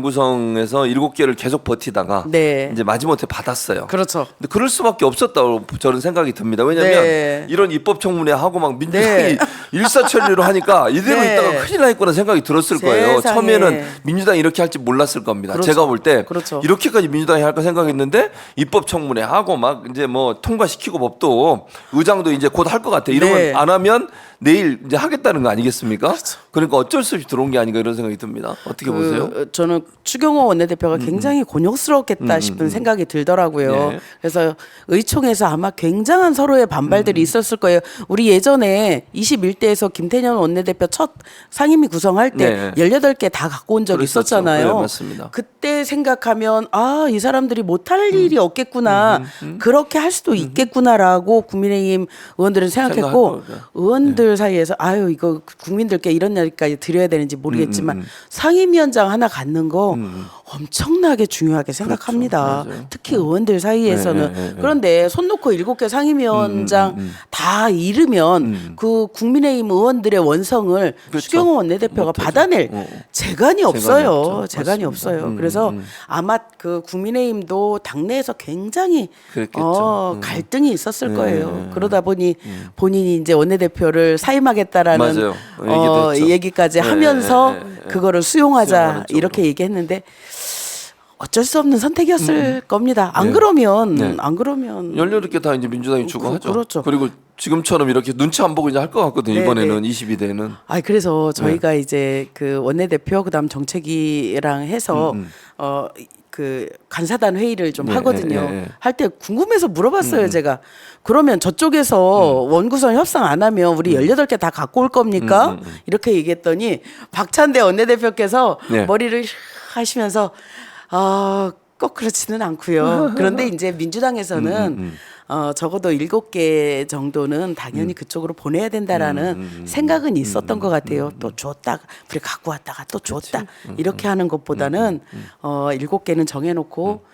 구성에서 7개를 계속 버티다가 네. 이제 마지못해 받았어요. 그렇죠. 근데 그럴 수밖에 없었다고 저는 생각이 듭니다. 왜냐하면 네. 이런 입법청문회 하고 막 민주당이 네. 일사천리로 하니까 이대로 네. 있다가 큰일 나겠구나 생각이 들었을 거예요. 세상에. 처음에는 민주당이 이렇게 할지 몰랐을 겁니다. 그렇죠. 제가 볼 때 그렇죠. 이렇게까지 민주당이 할까 생각했는데 입법청문회 하고 막 이제 뭐 통과시키고 법도 의장도 이제 곧 할 것 같아. 이러면 네. 안 하면 내일 이제 하겠다는 거 아니겠습니까? 그렇죠. 그러니까 어쩔 수 없이 들어온 게 아닌가 이런 생각이 듭니다. 어떻게 보세요? 저는 추경호 원내대표가 굉장히 곤욕스럽겠다 싶은 생각이 들더라고요. 네. 그래서 의총에서 아마 굉장한 서로의 반발들이 있었을 거예요. 우리 예전에 21대에서 김태년 원내대표 첫 상임위 구성할 때 네. 18개 다 갖고 온 적이 그랬었죠. 있었잖아요. 네, 맞습니다. 그때 생각하면 이 사람들이 못할 일이 없겠구나. 그렇게 할 수도 있겠구나라고 국민의힘 의원들은 생각했고 생각할 거죠. 의원들 사이에서 이거 국민들께 이런 얘기까지 드려야 되는지 모르겠지만 상임위원장 하나 갖는 거 엄청나게 중요하게 생각합니다. 맞아요. 특히 의원들 사이에서는. 네. 그런데 손 놓고 7개 상임위원장 다 잃으면 그 국민의힘 의원들의 원성을 그렇죠. 추경호 원내대표가 못하죠. 받아낼 재간이 없어요. 없죠. 재간이 맞습니다. 없어요. 그래서 아마 그 국민의힘도 당내에서 굉장히 그랬겠죠. 갈등이 있었을 네. 거예요. 그러다 보니 본인이 이제 원내대표를 사임하겠다라는 맞아요. 얘기도 했죠. 얘기까지 네, 하면서 네, 네. 그거를 수용하자 수용하는 쪽으로. 이렇게 얘기했는데 어쩔 수 없는 선택이었을 겁니다. 안 네. 그러면 네. 안 그러면 18개 다 이제 민주당이 주고 하죠. 그렇죠. 그리고 지금처럼 이렇게 눈치 안 보고 이제 할 것 같거든요. 네, 이번에는 네. 22대는. 그래서 저희가 이제 그 원내대표 그다음 정책위랑 해서 그 간사단 회의를 좀 네, 하거든요. 네, 네. 할 때 궁금해서 물어봤어요, 제가. 그러면 저쪽에서 원구성 협상 안 하면 우리 18개 다 갖고 올 겁니까? 이렇게 얘기했더니 박찬대 원내대표께서 네. 머리를 하시면서 꼭 그렇지는 않고요. 그런데 이제 민주당에서는 적어도 7개 정도는 당연히 그쪽으로 보내야 된다라는 생각은 있었던 것 같아요. 또 줬다가 우리 갖고 왔다가 또 줬다 이렇게 하는 것보다는 7개는 정해놓고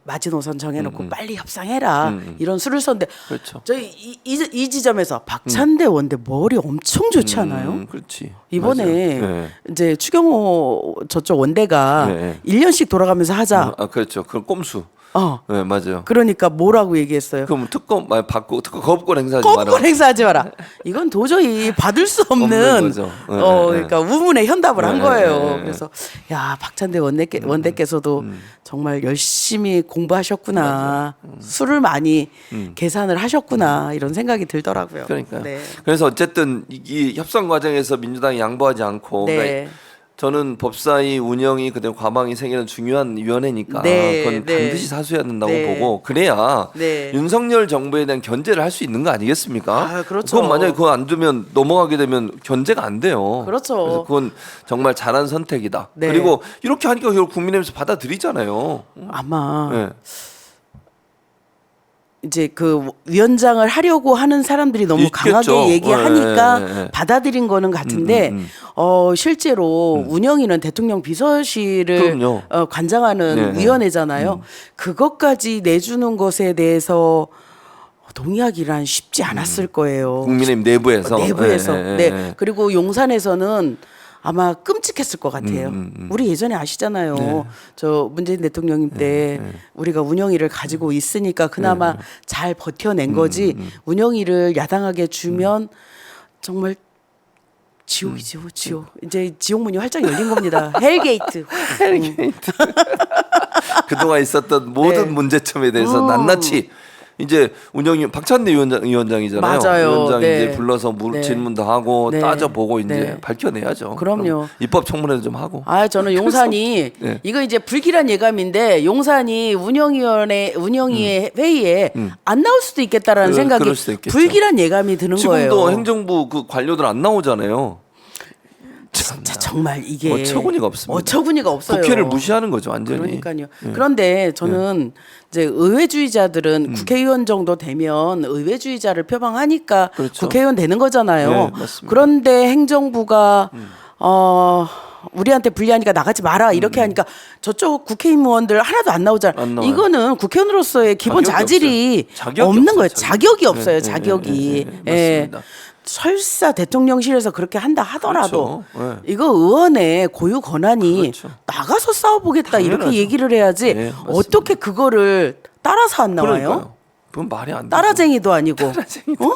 마지노선 정해놓고 빨리 협상해라 이런 수를 썼는데 그렇죠. 저희 이 지점에서 박찬대 원내 머리 엄청 좋지 않아요? 그렇지. 이번에 맞아요. 네. 이제 추경호 저쪽 원대가 네. 1년씩 돌아가면서 하자. 그렇죠. 그건 꼼수. 네, 맞아요. 그러니까 뭐라고 얘기했어요? 그럼 특검 받고 특검 거부권 행사하지 거부권 마라. 행사하지 마라. 이건 도저히 받을 수 없는 없는 거죠. 네, 그러니까 우문의 현답을 한 네, 거예요. 네. 그래서 야 박찬대 원대께서도 정말 열심히 공부하셨구나. 술을 많이 계산을 하셨구나 이런 생각이 들더라고요. 그러니까요. 네. 그래서 어쨌든 이 협상 과정에서 민주당이 양보하지 않고 네. 그러니까 저는 법사위 운영이 그다음 과방위 생기는 중요한 위원회니까 네, 그건 네. 반드시 사수해야 된다고 네. 보고 그래야 네. 윤석열 정부에 대한 견제를 할 수 있는 거 아니겠습니까? 그렇죠. 그건 만약에 그거 안 두면 넘어가게 되면 견제가 안 돼요. 그렇죠. 그래서 그건 정말 잘한 선택이다. 네. 그리고 이렇게 하니까 결국 국민의힘에서 받아들이잖아요. 아마 네. 이제 그 위원장을 하려고 하는 사람들이 너무 있겠죠. 강하게 얘기하니까 네. 받아들인 거는 같은데 실제로 운영위는 대통령 비서실을 그럼요. 관장하는 네. 위원회잖아요. 그것까지 내주는 것에 대해서 동의하기란 쉽지 않았을 거예요. 국민의힘 내부에서. 내부에서. 네, 네. 네, 네. 그리고 용산에서는 아마 끔찍했을 것 같아요. 우리 예전에 아시잖아요. 네. 저 문재인 대통령님 때 우리가 운영위를 가지고 있으니까 그나마 잘 버텨낸 거지. 운영위를 야당하게 주면 정말 지옥이죠, 지옥. 이제 지옥문이 활짝 열린 겁니다. 헬게이트. 그동안 있었던 모든 네. 문제점에 대해서 낱낱이 이제 운영위 박찬대 위원장이잖아요. 맞아요. 위원장 네. 이제 불러서 네. 질문도 하고 네. 따져보고 이제 네. 밝혀내야죠. 그럼요. 그럼 입법 청문회도 좀 하고. 저는 용산이 네. 이거 이제 불길한 예감인데 용산이 운영위의 회의에 안 나올 수도 있겠다라는 생각이 그럴 수도 있겠죠. 불길한 예감이 드는 거예요. 지금도 행정부 그 관료들 안 나오잖아요. 진짜 정말 이게 어처구니가 없습니다. 어처구니가 없어요. 국회를 무시하는 거죠, 완전히. 그러니까요. 그런데 저는 이제 의회주의자들은 국회의원 정도 되면 의회주의자를 표방하니까 그렇죠. 국회의원 되는 거잖아요. 네, 맞습니다. 그런데 행정부가 우리한테 불리하니까 나가지 마라 이렇게 하니까 저쪽 국회의원들 하나도 안 나오잖아. 안 나와요. 이거는 국회의원으로서의 기본 자격이 자질이 없어요. 자격이 없는 없어요, 거예요. 자격이. 자격이 없어요. 네, 자격이. 네, 예. 맞습니다. 설사 대통령실에서 그렇게 한다 하더라도 그렇죠. 이거 의원의 고유 권한이 그렇죠. 나가서 싸워보겠다 당연하죠. 이렇게 얘기를 해야지 네, 맞습니다. 어떻게 그거를 따라서 안 나와요? 그러니까요. 그건 말이 안 되죠. 따라쟁이도 아니고. 어?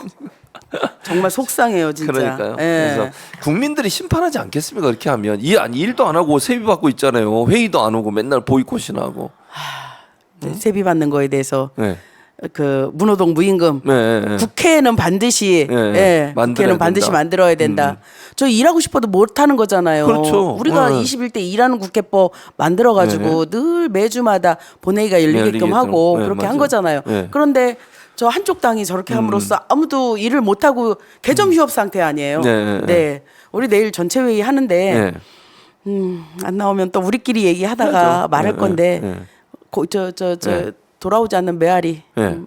정말 속상해요 진짜. 그러니까요. 예. 그래서 국민들이 심판하지 않겠습니까? 그렇게 하면 일도 안 하고 세비 받고 있잖아요. 회의도 안 오고 맨날 보이콧이나 하고. 세비 받는 거에 대해서 네. 그 문호동 무임금 네, 네. 국회는 반드시 네, 예, 만들어야 국회는 반드시 된다. 만들어야 된다. 저 일하고 싶어도 못 하는 거잖아요. 그렇죠. 우리가 네. 21대 일하는 국회법 만들어 가지고 늘 매주마다 본회의가 열리게끔 열리게끔. 하고 네, 그렇게 맞아요. 한 거잖아요. 네. 그런데 저 한쪽 당이 저렇게 함으로써 아무도 일을 못 하고 개점 휴업 상태 아니에요. 네, 네. 네. 우리 내일 전체 회의 하는데 네. 안 나오면 또 우리끼리 얘기하다가 맞아. 말할 네, 건데 네, 네. 돌아오지 않는 메아리 네.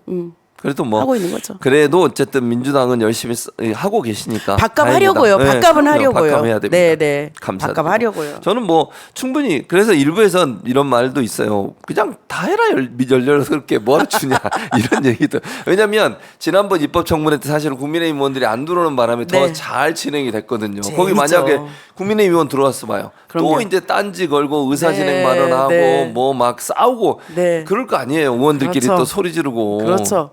그래도 뭐 하고 있는 거죠. 그래도 어쨌든 민주당은 열심히 하고 계시니까 밥값하려고요. 다행이다. 밥값은 그럼요. 하려고요. 밥값해야 됩니다. 네, 네. 감사드리고. 밥값하려고요. 저는 뭐 충분히 그래서 일부에선 이런 말도 있어요. 그냥 다 해라 열렬스럽게 뭐하러 주냐 이런 얘기도. 왜냐하면 지난번 입법청문회 때 사실은 국민의힘 의원들이 안 들어오는 바람에 더 네. 잘 진행이 됐거든요. 재밌죠. 거기 만약에 국민의힘 의원 들어왔어 봐요. 그럼요. 또 이제 딴지 걸고 의사진행 네, 발언하고 네. 뭐 막 싸우고 네. 그럴 거 아니에요. 의원들끼리 그렇죠. 또 소리 지르고. 그렇죠.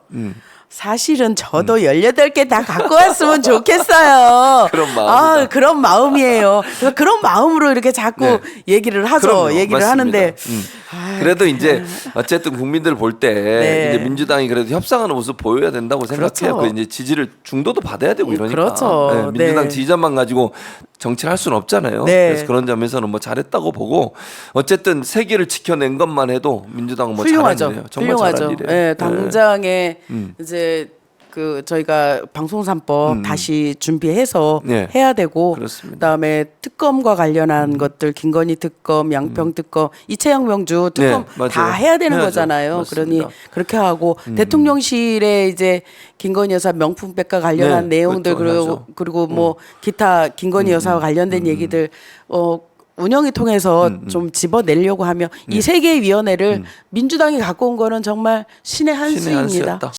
사실은 저도 18개 다 갖고 왔으면 좋겠어요. 그런 마음이다. 아, 그런 마음이에요. 그래서 그런 마음으로 이렇게 자꾸 네. 얘기를 하죠. 그럼요. 얘기를 맞습니다. 하는데. 그래도 이제 어쨌든 국민들 볼 때 네. 이제 민주당이 그래도 협상하는 모습 보여야 된다고 생각해요. 그렇죠. 그 이제 지지를 중도도 받아야 되고 이러니까. 그렇죠. 네, 민주당 네. 지지자만 가지고 정치를 할 수는 없잖아요. 네. 그래서 그런 점에서는 뭐 잘했다고 보고 어쨌든 세계를 지켜낸 것만 해도 민주당은 뭐 훌륭하죠. 잘한 일이에요. 정말 훌륭하죠. 잘한 일이에요. 예, 당장에 이제 그 저희가 방송산법 다시 준비해서 네. 해야 되고 그렇습니다. 그다음에 특검과 관련한 것들 김건희 특검, 양평 특검, 이채영 명주 특검 네, 다 맞아요. 해야 되는 해야죠. 거잖아요. 맞습니다. 그러니 그렇게 하고 대통령실에 이제 김건희 여사 명품백과 관련한 네, 내용들 그것도 해야죠. 그리고 뭐 기타 김건희 여사와 관련된 얘기들 운영위 통해서 좀 집어내려고 하면 이 세 개의 위원회를 민주당이 갖고 온 거는 정말 신의 한 신의 한 수입니다. 수였다.